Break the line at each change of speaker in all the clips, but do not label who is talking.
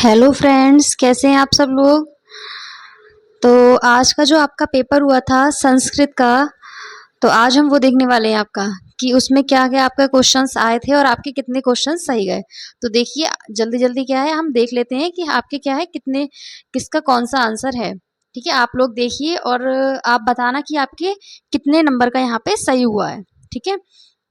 Hello friends, कैसे हैं आप सब लोग। तो आज का जो आपका पेपर हुआ था संस्कृत का, तो आज हम वो देखने वाले हैं आपका कि उसमें क्या क्या आपका क्वेश्चंस आए थे और आपके कितने क्वेश्चंस सही गए। तो देखिए जल्दी जल्दी क्या है, हम देख लेते हैं कि आपके क्या है, कितने किसका कौन सा आंसर है। ठीक है, आप लोग देखिए और आप बताना कि आपके कितने नंबर का यहाँ पे सही हुआ है। ठीक है,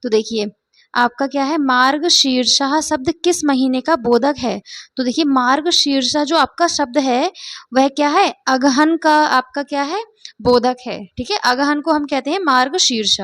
तो देखिए आपका क्या है, मार्गशीर्षः शब्द किस महीने का बोधक है। तो देखिए मार्गशीर्ष जो आपका शब्द है वह क्या है, अगहन का आपका क्या है, बोधक है। ठीक है, अगहन को हम कहते हैं मार्गशीर्ष।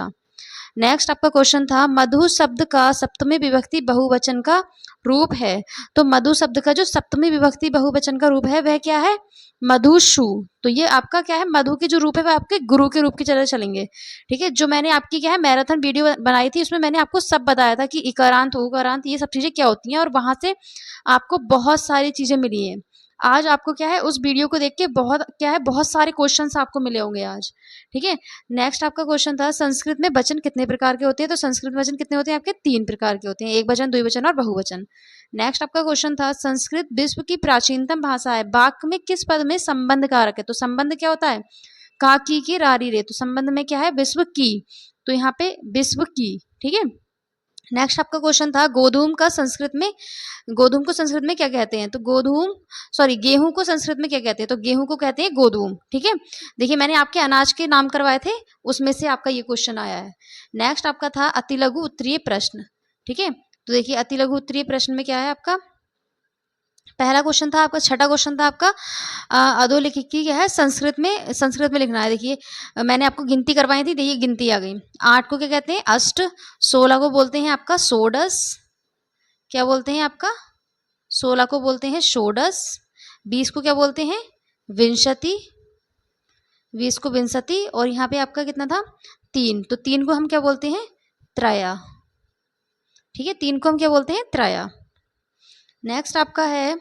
नेक्स्ट आपका क्वेश्चन था मधु शब्द का सप्तमी विभक्ति बहुवचन का रूप है। तो मधु शब्द का जो सप्तमी विभक्ति बहुवचन का रूप है वह क्या है, मधुषु। तो ये आपका क्या है, मधु के जो रूप है वह आपके गुरु के रूप की तरह चलेंगे। ठीक है, जो मैंने आपकी क्या है मैराथन वीडियो बनाई थी उसमें मैंने आपको सब बताया था कि इकारांत उकारांत ये सब चीजें क्या होती हैं, और वहां से आपको बहुत सारी चीजें मिली हैं। आज आपको क्या है उस वीडियो को देख के बहुत क्या है, बहुत सारे क्वेश्चंस आपको मिले होंगे आज। ठीक है, नेक्स्ट आपका क्वेश्चन था संस्कृत में वचन कितने प्रकार के होते हैं। तो संस्कृत में वचन कितने होते हैं आपके, 3 प्रकार के होते हैं, एक वचन, द्विवचन और बहुवचन। नेक्स्ट आपका क्वेश्चन था संस्कृत विश्व की प्राचीनतम भाषा है, वाक्य में किस पद में संबंध कारक है। तो संबंध क्या होता है, का की रारी रे, तो संबंध में क्या है, विश्व की। तो यहाँ पे विश्व की। ठीक है, नेक्स्ट आपका क्वेश्चन था गोधूम का संस्कृत में, गोधूम को संस्कृत में क्या कहते हैं। तो गोधूम सॉरी गेहूं को संस्कृत में क्या कहते हैं। तो गेहूं को कहते हैं गोधूम। ठीक है, देखिए मैंने आपके अनाज के नाम करवाए थे उसमें से आपका ये क्वेश्चन आया है। नेक्स्ट आपका था अतिलघु उत्तरीय प्रश्न। ठीक है, तो देखिए अतिलघु उत्तरीय प्रश्न में क्या है आपका, पहला क्वेश्चन था आपका, छठा क्वेश्चन था आपका अधोलिखित क्या है, संस्कृत में लिखना है। देखिए मैंने आपको गिनती करवाई थी, देखिए गिनती आ गई। 8 को क्या कहते हैं, अष्ट। 16 को बोलते हैं आपका षोडश। क्या बोलते हैं आपका, 16 को बोलते हैं षोडश। 20 को क्या बोलते हैं, विंशति। 20 को विंशति। और यहाँ पे आपका कितना था, 3। तो 3 को हम क्या बोलते हैं, त्रया। ठीक है, 3 को हम क्या बोलते हैं, त्रया। नेक्स्ट आपका है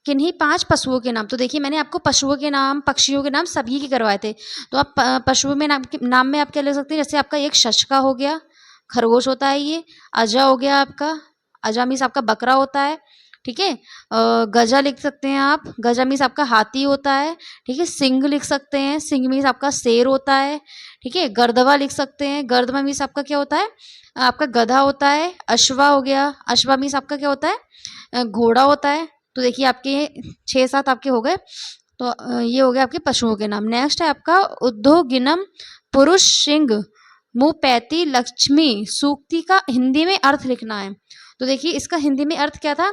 किन्हीं 5 पशुओं के नाम। तो देखिए मैंने आपको पशुओं के नाम, पक्षियों के नाम सभी के करवाए थे। तो आप पशुओं में नाम में आप क्या ले सकते हैं, जैसे आपका एक शशका हो गया, खरगोश होता है ये। अजा हो गया आपका, अजा मीन्स आपका बकरा होता है। ठीक है, गजा लिख सकते हैं आप, गजा मीन्स आपका हाथी होता है। ठीक है, सिंह लिख सकते हैं, सिंह मीन्स आपका शेर होता है। ठीक है, गर्दवा लिख सकते हैं, गर्दवा मीन्स आपका क्या होता है, आपका गधा होता है। अश्वा हो गया, अश्वा मीन्स आपका क्या होता है, घोड़ा होता है। तो देखिए आपके 6-7 आपके हो गए। तो ये हो गया आपके पशुओं के नाम। नेक्स्ट है आपका उद्योगिनम पुरुष सिंह मुपैती लक्ष्मी सूक्ति का हिंदी में अर्थ लिखना है। तो देखिए इसका हिंदी में अर्थ क्या था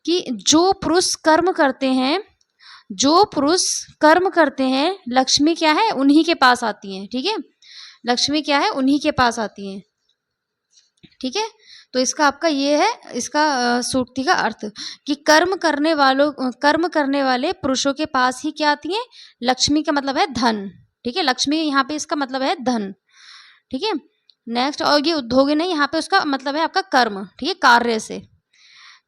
कि जो पुरुष कर्म करते हैं, जो पुरुष कर्म करते हैं लक्ष्मी क्या है उन्हीं के पास आती है। ठीक है, लक्ष्मी क्या है उन्हीं के पास आती है। ठीक है, तो इसका आपका ये है, इसका सूक्ति का अर्थ कि कर्म करने वाले पुरुषों के पास ही क्या आती है, लक्ष्मी का मतलब है धन। ठीक है, लक्ष्मी यहाँ पे इसका मतलब है धन। ठीक है, नेक्स्ट और ये उद्योगी नहीं, यहाँ पे उसका मतलब है आपका कर्म। ठीक है, कार्य से।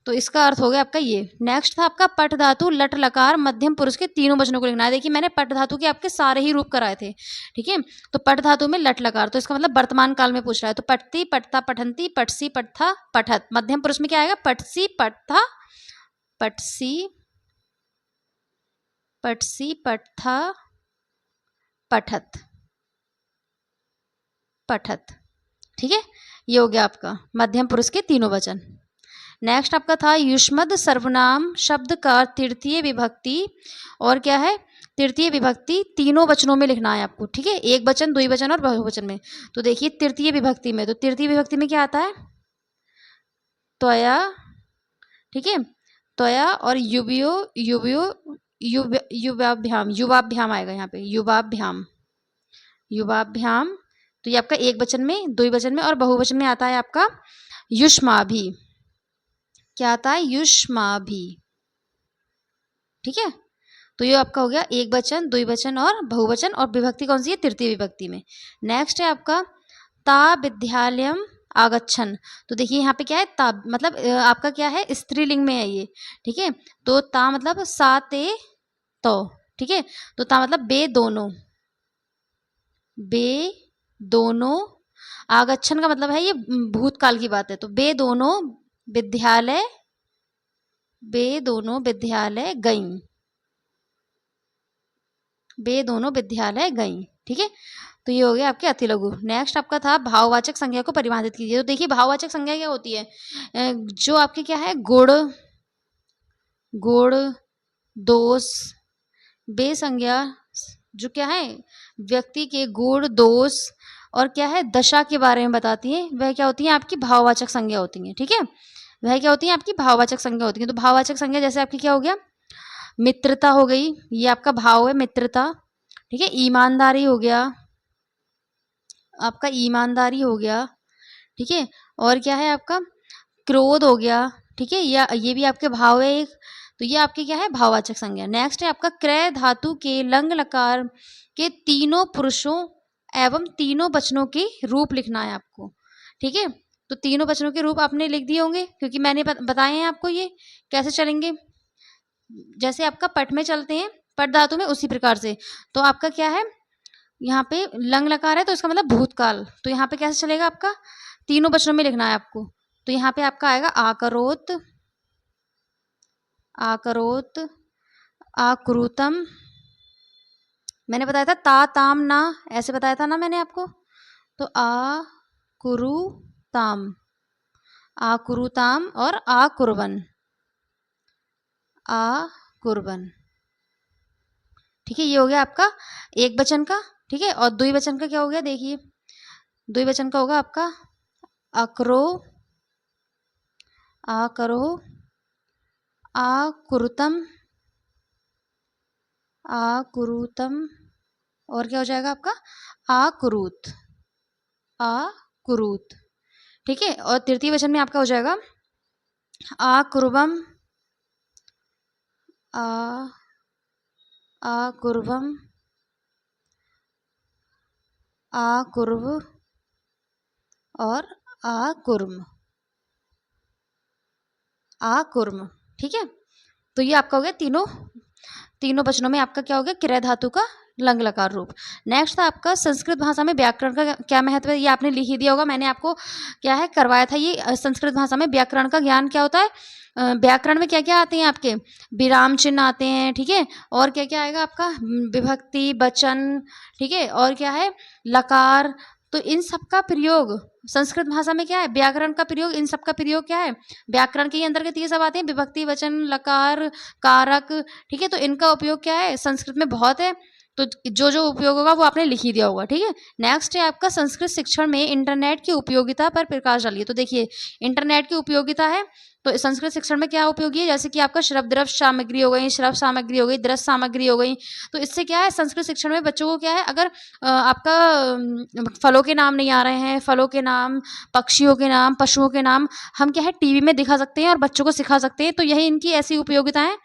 तो इसका अर्थ हो गया आपका ये। नेक्स्ट था आपका पट धातु लट लकार मध्यम पुरुष के तीनों वचनों को लिखना है। देखिए मैंने पट धातु के आपके सारे ही रूप कराए थे। ठीक है, तो पट धातु में लट लकार, तो इसका मतलब वर्तमान काल में पूछ रहा है। तो पटती पटता पठंती पटसी पटथा पठत। मध्यम पुरुष में क्या आएगा, पटसी पटथा पटसी पटसी पटथा पठत पठत। ठीक है, ये हो गया आपका मध्यम पुरुष के तीनों वचन। नेक्स्ट आपका था युष्मद सर्वनाम शब्द का तृतीय विभक्ति, और क्या है, तृतीय विभक्ति तीनों वचनों में लिखना है आपको। ठीक है, एक वचन, द्विवचन और बहुवचन में। तो देखिए तृतीय विभक्ति में, तो तृतीय विभक्ति में क्या आता है, त्वया। ठीक है, त्वया और युवयो युवयो युवाभ्याम, युवाभ्याम आएगा यहाँ पे, युवाभ्याम युवाभ्याम। तो ये आपका एक वचन में, द्विवचन में और बहुवचन में आता है आपका युष्माभि। क्या आता है, युष्माभि। ठीक है, तो ये आपका हो गया एक वचन, द्विवचन और बहुवचन, और विभक्ति कौन सी है, तृतीय विभक्ति में। नेक्स्ट है आपका ता विद्यालयम आगच्छन। तो देखिए यहाँ पे क्या है, ता मतलब आपका क्या है, स्त्रीलिंग में है ये। ठीक है, तो ता मतलब सा ते तो। ठीक है, तो ता मतलब बे दोनों, बे दोनों। आगच्छन का मतलब है ये भूतकाल की बात है, तो बे दोनों विद्यालय वे दोनों विद्यालय गईं। वे दोनों विद्यालय गईं। ठीक है, तो ये हो गया आपके अति लघु। नेक्स्ट आपका था भाववाचक संज्ञा को परिभाषित कीजिए। तो देखिए भाववाचक संज्ञा क्या होती है, जो आपके क्या है गुण, गुण, दोष, बेसंज्ञा, जो क्या है व्यक्ति के गुण, दोष और क्या है दशा के बारे में बताती है, वह क्या होती है आपकी भाववाचक संज्ञा होती है। ठीक है, वह क्या होती है आपकी भाववाचक संज्ञा होती है। तो भाववाचक संज्ञा जैसे आपकी क्या हो गया, मित्रता हो गई, ये आपका भाव है मित्रता। ठीक है, ईमानदारी हो गया, आपका ईमानदारी हो गया। ठीक है, और क्या है आपका क्रोध हो गया। ठीक है, या ये भी आपके भाव है एक, तो ये आपके क्या है भाववाचक संज्ञा। नेक्स्ट है आपका क्रय धातु के लंग लकार के तीनों पुरुषों एवं तीनों वचनों के रूप लिखना है आपको। ठीक है, तो तीनों वचनों के रूप आपने लिख दिए होंगे, क्योंकि मैंने बताए हैं आपको ये कैसे चलेंगे। जैसे आपका पट में चलते हैं, पट धातु में, उसी प्रकार से। तो आपका क्या है यहाँ पे लंग लकार है, तो इसका मतलब भूतकाल। तो यहाँ पे कैसे चलेगा आपका, तीनों वचनों में लिखना है आपको। तो यहाँ पे आपका आएगा आकरोत, आकरोत, आक्रूतम, मैंने बताया था ता ताम ना, ऐसे बताया था ना मैंने आपको। तो आकुरुताम, आकुरुताम और आकुर्बन, आकुर्बन। ठीक है, ये हो गया आपका एक वचन का। ठीक है, और द्विवचन का क्या हो गया, देखिए द्विवचन का होगा आपका अकरो, आकरो, आकुरुतम, आकुरुतम, और क्या हो जाएगा आपका आकुरुत, आकुरुत। ठीक है, और तृतीय वचन में आपका हो जाएगा आकुर्बम, आकुर्बम, आकुर्ब और आकुर्म, आकुर्म। ठीक है, तो ये आपका हो गया तीनों वचनों में आपका क्या हो गया किराय धातु का लंग लकार रूप। नेक्स्ट था आपका संस्कृत भाषा में व्याकरण का क्या महत्व है, ये आपने लिख ही दिया होगा, मैंने आपको क्या है करवाया था ये। संस्कृत भाषा में व्याकरण का ज्ञान क्या होता है, व्याकरण में क्या क्या आते हैं आपके विराम चिन्ह आते हैं। ठीक है, और क्या क्या आएगा आपका विभक्ति, वचन। ठीक है, और क्या है लकार। तो इन सब का प्रयोग संस्कृत भाषा में क्या है, व्याकरण का प्रयोग, इन सब का प्रयोग क्या है व्याकरण के अंतर्गत ये सब आते हैं, विभक्ति, वचन, लकार, कारक। ठीक है, तो इनका उपयोग क्या है संस्कृत में बहुत है, तो जो जो उपयोग होगा वो आपने लिख ही दिया होगा। ठीक है, नेक्स्ट है आपका संस्कृत शिक्षण में इंटरनेट की उपयोगिता पर प्रकाश डालिए। तो देखिए इंटरनेट की उपयोगिता है, तो संस्कृत शिक्षण में क्या उपयोगी है, जैसे कि आपका श्रव्य द्रव्य सामग्री हो गई, श्रव्य सामग्री हो गई, दृश्य सामग्री हो गई। तो इससे क्या है संस्कृत शिक्षण में बच्चों को क्या है, अगर आपका फलों के नाम नहीं आ रहे हैं, फलों के नाम, पक्षियों के नाम, पशुओं के नाम हम क्या है टीवी में दिखा सकते हैं और बच्चों को सिखा सकते हैं। तो यही इनकी ऐसी उपयोगिता है।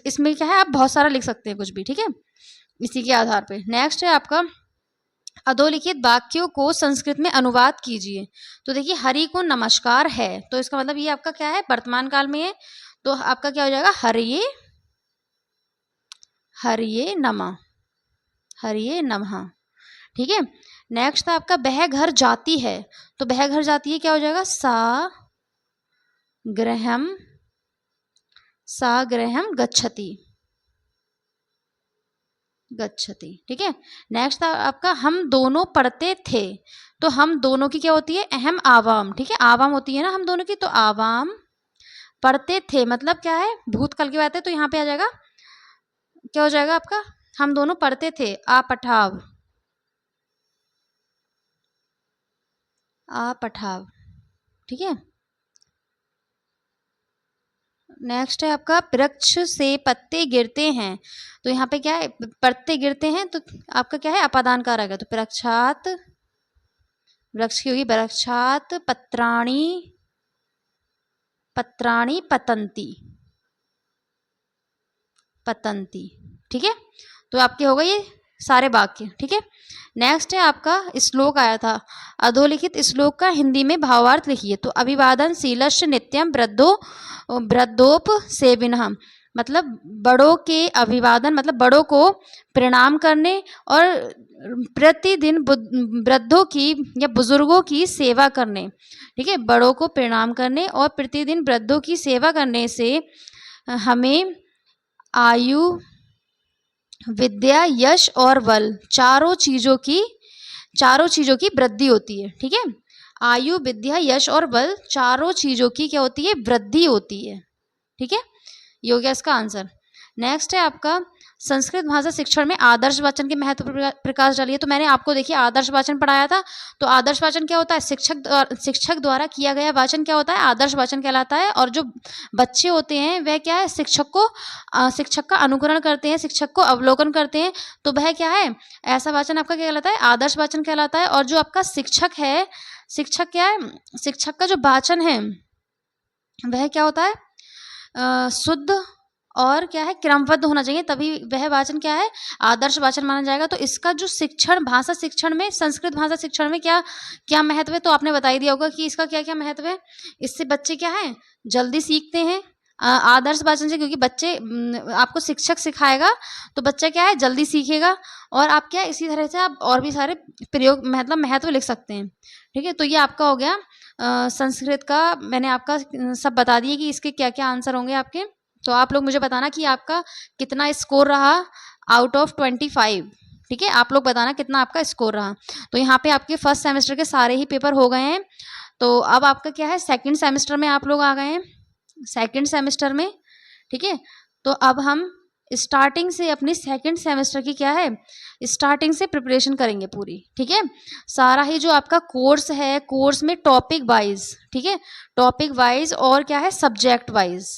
इसमें क्या है आप बहुत सारा लिख सकते हैं कुछ भी। ठीक है, इसी के आधार पे। नेक्स्ट है आपका अधोलिखित वाक्यों को संस्कृत में अनुवाद कीजिए। तो देखिए हरि को नमस्कार है, तो इसका मतलब ये आपका क्या है वर्तमान काल में है, तो आपका क्या हो जाएगा हरिये, हरिये नमः, हरिये नमः। ठीक है, नेक्स्ट था आपका वह घर जाती है। तो वह घर जाती है क्या हो जाएगा सा गृहम, सा गृहम गच्छति, गच्छति। ठीक है, नेक्स्ट था आपका हम दोनों पढ़ते थे। तो हम दोनों की क्या होती है अहम आवाम। ठीक है, आवाम होती है ना हम दोनों की, तो आवाम पढ़ते थे मतलब क्या है भूतकाल की बात है, तो यहाँ पे आ जाएगा क्या हो जाएगा आपका हम दोनों पढ़ते थे आ पठाव, आ पठाव। ठीक है, नेक्स्ट है आपका वृक्ष से पत्ते गिरते हैं। तो यहाँ पे क्या है पत्ते गिरते हैं, तो आपका क्या है अपादान कारक है, तो वृक्षात, वृक्ष की होगी वृक्षात पत्राणी, पत्राणी पतंती, पतंती। ठीक है, तो आपके हो गए ये सारे वाक्य। ठीक है, नेक्स्ट है आपका श्लोक आया था, अधोलिखित श्लोक का हिंदी में भावार्थ लिखिए। तो अभिवादन शीलस्य नित्यम वृद्धो वृद्धोप सेविनः, मतलब बड़ों के अभिवादन मतलब बड़ों को प्रणाम करने और प्रतिदिन वृद्धों की या बुजुर्गों की सेवा करने। ठीक है, बड़ों को प्रणाम करने और प्रतिदिन वृद्धों की सेवा करने से हमें आयु, विद्या, यश और बल चारों चीजों की वृद्धि होती है। ठीक है, आयु, विद्या, यश और बल चारों चीजों की क्या होती है? वृद्धि होती है। ठीक है, ये हो गया इसका आंसर। नेक्स्ट है आपका संस्कृत भाषा शिक्षण में आदर्श वाचन के महत्व पर प्रकाश डालिए। तो मैंने आपको देखिए आदर्श वाचन पढ़ाया था। तो आदर्श वाचन क्या होता है? शिक्षक द्वारा किया गया वाचन क्या होता है? आदर्श वाचन कहलाता है। और जो बच्चे होते हैं वह क्या है? शिक्षक का अनुकरण करते हैं, शिक्षक को अवलोकन करते हैं, तो वह क्या है? ऐसा वाचन आपका क्या कहलाता है? आदर्श वाचन कहलाता है। और जो आपका शिक्षक है, शिक्षक क्या है? शिक्षक का जो वाचन है वह क्या होता है? शुद्ध और क्या है? क्रमबद्ध होना चाहिए, तभी वह वाचन क्या है? आदर्श वाचन माना जाएगा। तो इसका जो शिक्षण, भाषा शिक्षण में, संस्कृत भाषा शिक्षण में क्या क्या महत्व है? तो आपने बता ही दिया होगा कि इसका क्या क्या महत्व है। इससे बच्चे क्या है? जल्दी सीखते हैं आदर्श वाचन से, क्योंकि बच्चे आपको शिक्षक सिखाएगा तो बच्चा क्या है? जल्दी सीखेगा। और आप क्या है? इसी तरह से आप और भी सारे प्रयोग मतलब महत्व लिख सकते हैं। ठीक है, तो ये आपका हो गया संस्कृत का। मैंने आपका सब बता दिए कि इसके क्या क्या आंसर होंगे आपके। तो आप लोग मुझे बताना कि आपका कितना स्कोर रहा आउट ऑफ 25। ठीक है, आप लोग बताना कितना आपका स्कोर रहा। तो यहाँ पे आपके फर्स्ट सेमेस्टर के सारे ही पेपर हो गए हैं। तो अब आपका क्या है? सेकंड सेमेस्टर में आप लोग आ गए हैं, सेकंड सेमेस्टर में। ठीक है, तो अब हम स्टार्टिंग से अपनी सेकंड सेमेस्टर की क्या है? स्टार्टिंग से प्रिपरेशन करेंगे पूरी। ठीक है, सारा ही जो आपका कोर्स है, कोर्स में टॉपिक वाइज, ठीक है, टॉपिक वाइज और क्या है? सब्जेक्ट वाइज,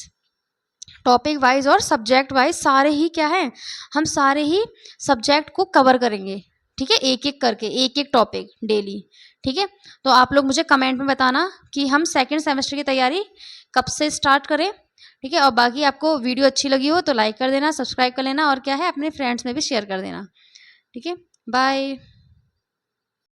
टॉपिक वाइज और सब्जेक्ट वाइज सारे ही क्या है? हम सारे ही सब्जेक्ट को कवर करेंगे। ठीक है, एक एक करके, एक एक टॉपिक डेली। ठीक है, तो आप लोग मुझे कमेंट में बताना कि हम सेकंड सेमेस्टर की तैयारी कब से स्टार्ट करें। ठीक है, और बाकी आपको वीडियो अच्छी लगी हो तो लाइक कर देना, सब्सक्राइब कर लेना, और क्या है? अपने फ्रेंड्स में भी शेयर कर देना। ठीक है, बाय।